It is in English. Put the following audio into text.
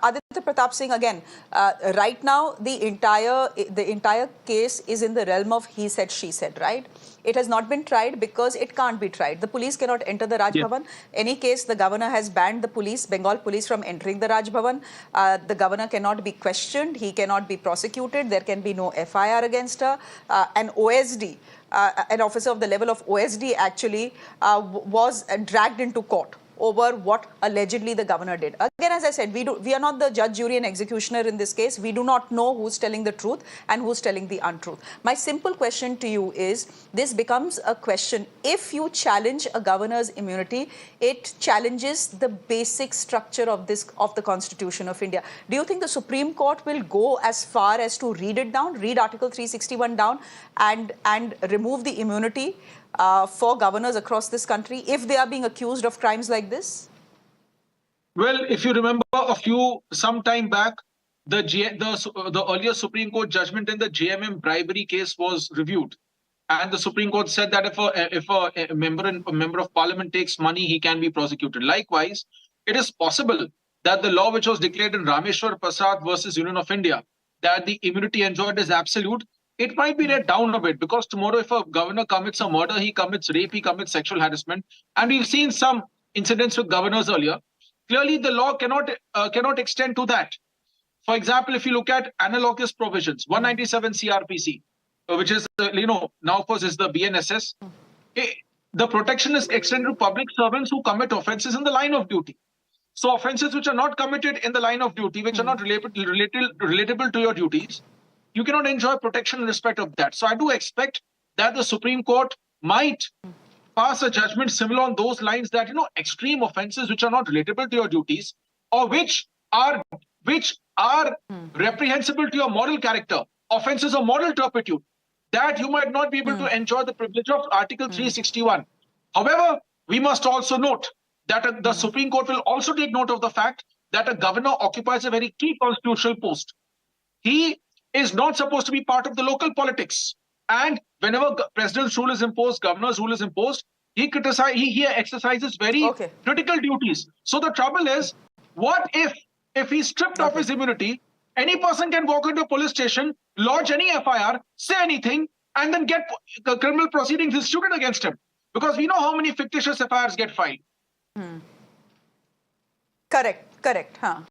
Aditya Pratap Singh, again, right now the entire case is in the realm of he said, she said, right? It has not been tried because it can't be tried. The police cannot enter the Raj Yes. Bhavan. Any case, the governor has banned the police, Bengal police, from entering the Raj Bhavan. The governor cannot be questioned. He cannot be prosecuted. There can be no FIR against her. An OSD, an officer of the level of OSD, actually was dragged into court over what allegedly the governor did. Again, as I said, we are not the judge, jury and executioner in this case. We do not know who's telling the truth and who's telling the untruth. My simple question to you is, this becomes a question. If you challenge a governor's immunity, it challenges the basic structure of the Constitution of India. Do you think the Supreme Court will go as far as to read it down, read Article 361 down and remove the immunity for governors across this country if they are being accused of crimes like this? Well, if you remember some time back, the earlier Supreme Court judgment in the JMM bribery case was reviewed, and the Supreme Court said that if a member of Parliament takes money, he can be prosecuted. Likewise, it is possible that the law which was declared in Rameshwar Prasad versus Union of India, that the immunity enjoyed is absolute, it might be read down a bit, because tomorrow if a governor commits a murder, he commits rape, he commits sexual harassment, and we've seen some incidents with governors earlier. Clearly, the law cannot extend to that. For example, if you look at analogous provisions, 197 CRPC, which is now of course is the BNSS, the protection is extended to public servants who commit offences in the line of duty. So offences which are not committed in the line of duty, which are not relatable to your duties, you cannot enjoy protection in respect of that. So I do expect that the Supreme Court might pass a judgment similar on those lines, that extreme offences which are not relatable to your duties, or which are reprehensible to your moral character, offences of moral turpitude, that you might not be able to enjoy the privilege of Article 361. However, we must also note that the Supreme Court will also take note of the fact that a governor occupies a very key constitutional post. He is not supposed to be part of the local politics. And whenever president's rule is imposed, governor's rule is imposed, he exercises very critical duties. So the trouble is, what if he's stripped of his immunity, any person can walk into a police station, lodge any FIR, say anything, and then get criminal proceedings instituted against him. Because we know how many fictitious FIRs get filed. Correct. Huh.